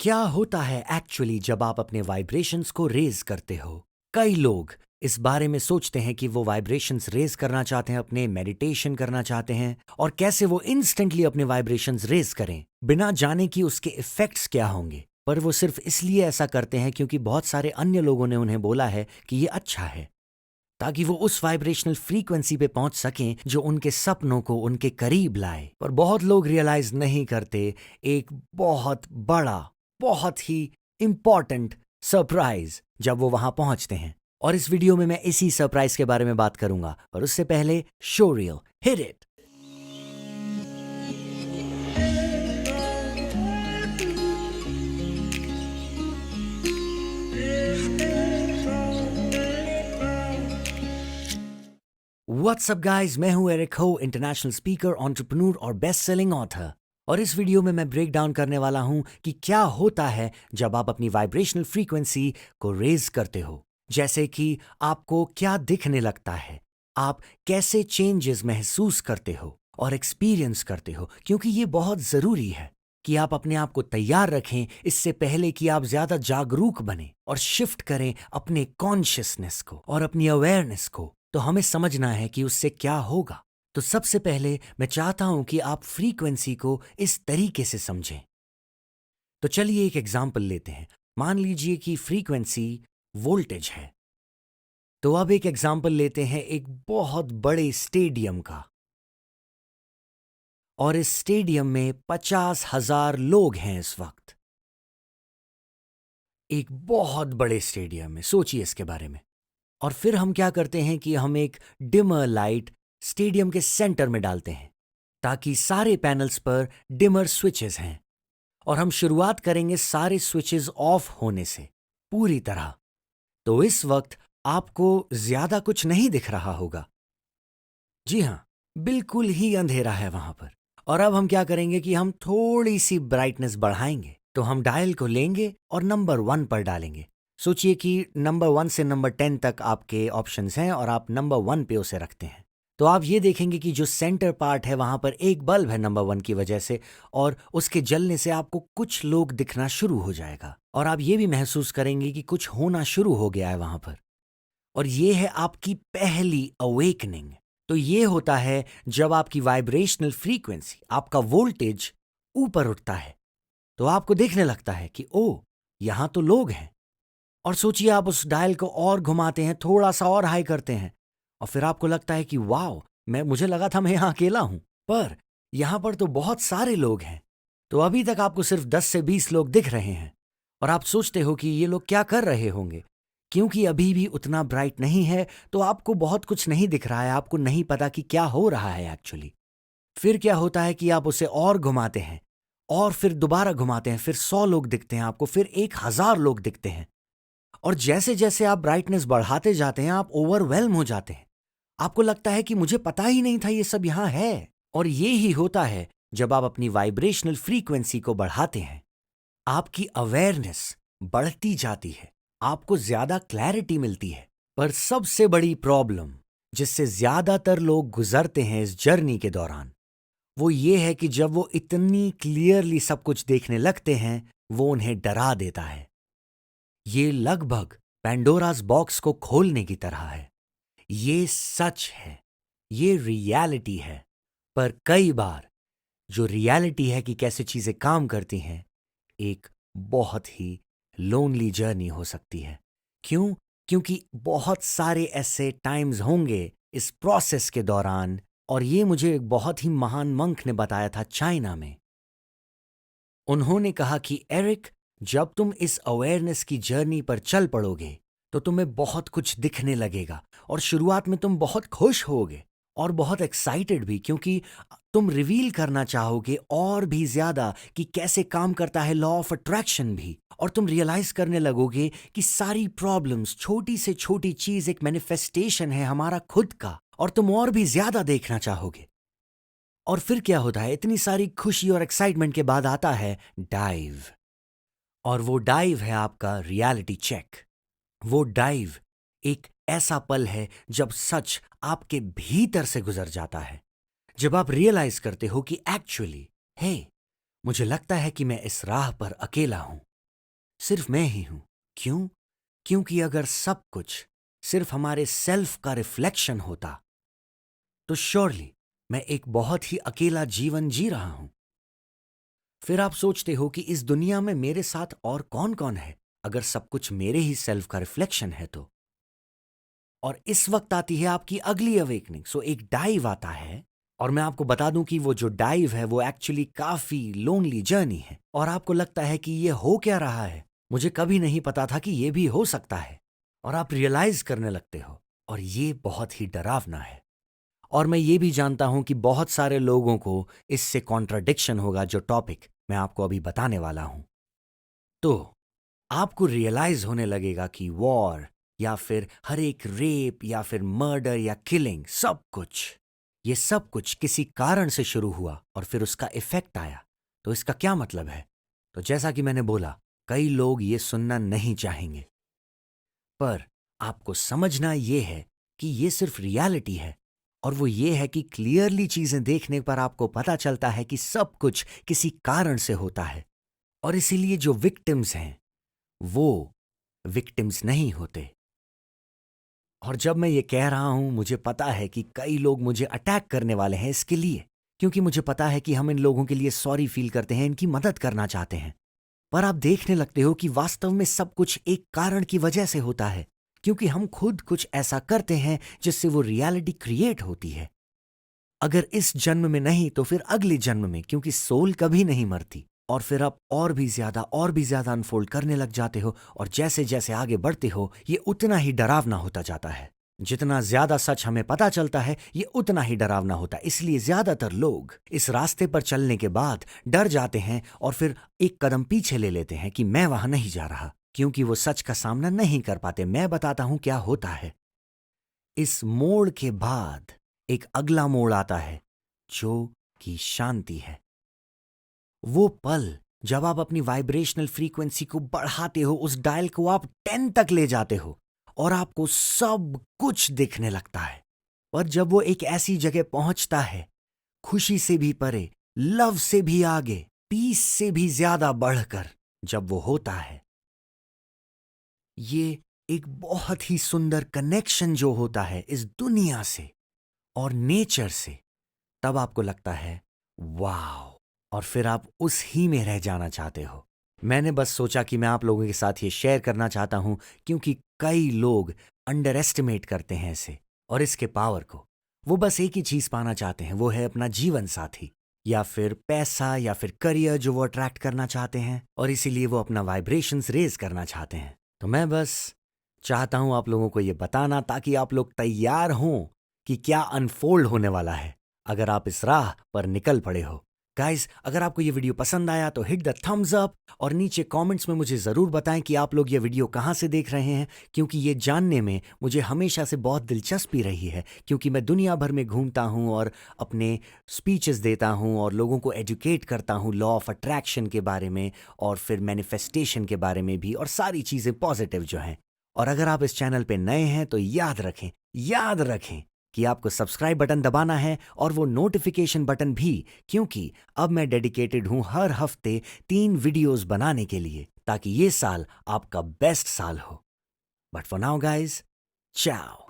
क्या होता है एक्चुअली जब आप अपने वाइब्रेशंस को रेज करते हो? कई लोग इस बारे में सोचते हैं कि वो वाइब्रेशंस रेज करना चाहते हैं, अपने मेडिटेशन करना चाहते हैं, और कैसे वो इंस्टेंटली अपने वाइब्रेशंस रेज करें बिना जाने कि उसके इफेक्ट्स क्या होंगे। पर वो सिर्फ इसलिए ऐसा करते हैं क्योंकि बहुत सारे अन्य लोगों ने उन्हें बोला है कि ये अच्छा है, ताकि वो उस वाइब्रेशनल फ्रीक्वेंसी पे पहुंच सकें जो उनके सपनों को उनके करीब लाए। पर बहुत लोग रियलाइज नहीं करते एक बहुत बड़ा, बहुत ही इंपॉर्टेंट सरप्राइज जब वो वहां पहुंचते हैं। और इस वीडियो में मैं इसी सरप्राइज के बारे में बात करूंगा, पर उससे पहले show reel hit it. What's up guys, मैं हूं एरिक हो, इंटरनेशनल स्पीकर, एंटरप्रेन्योर और बेस्ट सेलिंग ऑथर। और इस वीडियो में मैं ब्रेक डाउन करने वाला हूं कि क्या होता है जब आप अपनी वाइब्रेशनल फ्रीक्वेंसी को रेज करते हो। जैसे कि आपको क्या दिखने लगता है, आप कैसे चेंजेस महसूस करते हो और एक्सपीरियंस करते हो, क्योंकि ये बहुत जरूरी है कि आप अपने आप को तैयार रखें इससे पहले कि आप ज्यादा जागरूक बने और शिफ्ट करें अपने कॉन्शियसनेस को और अपनी अवेयरनेस को। तो हमें समझना है कि उससे क्या होगा। तो सबसे पहले मैं चाहता हूं कि आप फ्रीक्वेंसी को इस तरीके से समझें। तो चलिए एक एग्जांपल लेते हैं। मान लीजिए कि फ्रीक्वेंसी वोल्टेज है। तो अब एक एग्जांपल लेते हैं एक बहुत बड़े स्टेडियम का, और इस स्टेडियम में 50,000 लोग हैं इस वक्त। एक बहुत बड़े स्टेडियम में, सोचिए इसके बारे में। और फिर हम क्या करते हैं कि हम एक डिमर लाइट स्टेडियम के सेंटर में डालते हैं, ताकि सारे पैनल्स पर डिमर स्विचेस हैं। और हम शुरुआत करेंगे सारे स्विचेस ऑफ होने से पूरी तरह। तो इस वक्त आपको ज्यादा कुछ नहीं दिख रहा होगा। जी हां, बिल्कुल ही अंधेरा है वहां पर। और अब हम क्या करेंगे कि हम थोड़ी सी ब्राइटनेस बढ़ाएंगे। तो हम डायल को लेंगे और नंबर 1 पर डालेंगे। सोचिए कि नंबर 1 से नंबर 10 तक आपके ऑप्शंस हैं और आप नंबर 1 पे उसे रखते हैं। तो आप ये देखेंगे कि जो सेंटर पार्ट है वहां पर एक बल्ब है नंबर 1 की वजह से, और उसके जलने से आपको कुछ लोग दिखना शुरू हो जाएगा। और आप ये भी महसूस करेंगे कि कुछ होना शुरू हो गया है वहां पर। और ये है आपकी पहली अवेकनिंग। तो ये होता है जब आपकी वाइब्रेशनल फ्रीक्वेंसी, आपका वोल्टेज ऊपर उठता है। तो आपको देखने लगता है कि ओ, यहां तो लोग हैं। और सोचिए आप उस डायल को और घुमाते हैं, थोड़ा सा और हाई करते हैं, और फिर आपको लगता है कि वाओ, मुझे लगा था मैं यहां अकेला हूं, पर यहां पर तो बहुत सारे लोग हैं। तो अभी तक आपको सिर्फ 10 से 20 लोग दिख रहे हैं। और आप सोचते हो कि ये लोग क्या कर रहे होंगे, क्योंकि अभी भी उतना ब्राइट नहीं है, तो आपको बहुत कुछ नहीं दिख रहा है, आपको नहीं पता कि क्या हो रहा है एक्चुअली। फिर क्या होता है कि आप उसे और घुमाते हैं, और फिर दोबारा घुमाते हैं, फिर 100 लोग दिखते हैं आपको, फिर 1000 लोग दिखते हैं। और जैसे जैसे आप ब्राइटनेस बढ़ाते जाते हैं, आप ओवरवेल्म हो जाते हैं। आपको लगता है कि मुझे पता ही नहीं था ये सब यहां है। और ये ही होता है जब आप अपनी वाइब्रेशनल फ्रीक्वेंसी को बढ़ाते हैं। आपकी अवेयरनेस बढ़ती जाती है, आपको ज्यादा क्लैरिटी मिलती है। पर सबसे बड़ी प्रॉब्लम जिससे ज्यादातर लोग गुजरते हैं इस जर्नी के दौरान, वो ये है कि जब वो इतनी क्लियरली सब कुछ देखने लगते हैं, वो उन्हें डरा देता है। ये लगभग पैंडोरास बॉक्स को खोलने की तरह है। ये सच है, ये रियलिटी है। पर कई बार जो रियलिटी है कि कैसे चीजें काम करती हैं, एक बहुत ही लोनली जर्नी हो सकती है। क्यों? क्योंकि बहुत सारे ऐसे टाइम्स होंगे इस प्रोसेस के दौरान। और ये मुझे एक बहुत ही महान मंक ने बताया था चाइना में। उन्होंने कहा कि एरिक, जब तुम इस अवेयरनेस की जर्नी पर चल पड़ोगे तो तुम्हें बहुत कुछ दिखने लगेगा, और शुरुआत में तुम बहुत खुश होगे और बहुत एक्साइटेड भी, क्योंकि तुम रिवील करना चाहोगे और भी ज्यादा कि कैसे काम करता है लॉ ऑफ अट्रैक्शन भी। और तुम रियलाइज करने लगोगे कि सारी प्रॉब्लम्स, छोटी से छोटी चीज एक मैनिफेस्टेशन है हमारा खुद का, और तुम और भी ज्यादा देखना चाहोगे। और फिर क्या होता है, इतनी सारी खुशी और एक्साइटमेंट के बाद आता है डाइव। और वो डाइव है आपका रियलिटी चेक। वो डाइव एक ऐसा पल है जब सच आपके भीतर से गुजर जाता है। जब आप रियलाइज करते हो कि एक्चुअली, हे, मुझे लगता है कि मैं इस राह पर अकेला हूं। सिर्फ मैं ही हूं। क्यों? क्योंकि अगर सब कुछ सिर्फ हमारे सेल्फ का रिफ्लेक्शन होता तो श्योरली मैं एक बहुत ही अकेला जीवन जी रहा हूं। फिर आप सोचते हो कि इस दुनिया में मेरे साथ और कौन कौन है अगर सब कुछ मेरे ही सेल्फ का रिफ्लेक्शन है तो। और इस वक्त आती है आपकी अगली अवेकनिंग। सो एक डाइव आता है, और मैं आपको बता दूं कि वो जो डाइव है वो एक्चुअली काफी लोनली जर्नी है। और आपको लगता है कि ये हो क्या रहा है, मुझे कभी नहीं पता था कि ये भी हो सकता है। और आप रियलाइज करने लगते हो, और ये बहुत ही डरावना है। और मैं ये भी जानता हूं कि बहुत सारे लोगों को इससे कॉन्ट्राडिक्शन होगा, जो टॉपिक मैं आपको अभी बताने वाला हूं। तो आपको रियलाइज होने लगेगा कि वॉर या फिर हर एक रेप या फिर मर्डर या किलिंग, सब कुछ, ये सब कुछ किसी कारण से शुरू हुआ और फिर उसका इफेक्ट आया। तो इसका क्या मतलब है? तो जैसा कि मैंने बोला, कई लोग ये सुनना नहीं चाहेंगे, पर आपको समझना ये है कि ये सिर्फ रियलिटी है। और वो ये है कि क्लियरली चीजें देखने पर आपको पता चलता है कि सब कुछ किसी कारण से होता है। और इसीलिए जो विक्टिम्स हैं वो विक्टिम्स नहीं होते। और जब मैं ये कह रहा हूं, मुझे पता है कि कई लोग मुझे अटैक करने वाले हैं इसके लिए, क्योंकि मुझे पता है कि हम इन लोगों के लिए सॉरी फील करते हैं, इनकी मदद करना चाहते हैं। पर आप देखने लगते हो कि वास्तव में सब कुछ एक कारण की वजह से होता है, क्योंकि हम खुद कुछ ऐसा करते हैं जिससे वो रियलिटी क्रिएट होती है। अगर इस जन्म में नहीं तो फिर अगले जन्म में, क्योंकि सोल कभी नहीं मरती। और फिर आप और भी ज्यादा अनफोल्ड करने लग जाते हो, और जैसे जैसे आगे बढ़ते हो ये उतना ही डरावना होता जाता है। जितना ज्यादा सच हमें पता चलता है ये उतना ही डरावना होता है। इसलिए ज्यादातर लोग इस रास्ते पर चलने के बाद डर जाते हैं और फिर एक कदम पीछे ले लेते हैं कि मैं वहां नहीं जा रहा, क्योंकि वो सच का सामना नहीं कर पाते। मैं बताता हूं क्या होता है। इस मोड़ के बाद एक अगला मोड़ आता है, जो कि शांति है। वो पल जब आप अपनी वाइब्रेशनल फ्रीक्वेंसी को बढ़ाते हो, उस डायल को आप 10 तक ले जाते हो और आपको सब कुछ दिखने लगता है। और जब वो एक ऐसी जगह पहुंचता है, खुशी से भी परे, लव से भी आगे, पीस से भी ज्यादा बढ़कर, जब वो होता है, ये एक बहुत ही सुंदर कनेक्शन जो होता है इस दुनिया से और नेचर से, तब आपको लगता है वाव। और फिर आप उस ही में रह जाना चाहते हो। मैंने बस सोचा कि मैं आप लोगों के साथ ये शेयर करना चाहता हूं, क्योंकि कई लोग अंडर एस्टिमेट करते हैं इसे और इसके पावर को। वो बस एक ही चीज पाना चाहते हैं, वो है अपना जीवन साथी, या फिर पैसा, या फिर करियर जो वो अट्रैक्ट करना चाहते हैं, और इसीलिए वो अपना वाइब्रेशंस रेज करना चाहते हैं। तो मैं बस चाहता हूं आप लोगों को ये बताना, ताकि आप लोग तैयार हों कि क्या अनफोल्ड होने वाला है अगर आप इस राह पर निकल पड़े हो। गाइस, अगर आपको ये वीडियो पसंद आया तो हिट द थम्स अप, और नीचे कमेंट्स में मुझे ज़रूर बताएं कि आप लोग ये वीडियो कहाँ से देख रहे हैं, क्योंकि ये जानने में मुझे हमेशा से बहुत दिलचस्पी रही है। क्योंकि मैं दुनिया भर में घूमता हूँ और अपने स्पीचेस देता हूँ और लोगों को एजुकेट करता हूँ लॉ ऑफ अट्रैक्शन के बारे में, और फिर मैनिफेस्टेशन के बारे में भी, और सारी चीज़ें पॉजिटिव जो हैं। और अगर आप इस चैनल पे नए हैं तो याद रखें कि आपको सब्सक्राइब बटन दबाना है और वो नोटिफिकेशन बटन भी, क्योंकि अब मैं डेडिकेटेड हूं हर हफ्ते 3 वीडियोस बनाने के लिए, ताकि ये साल आपका बेस्ट साल हो। बट फॉर नाउ गाइज, चाओ।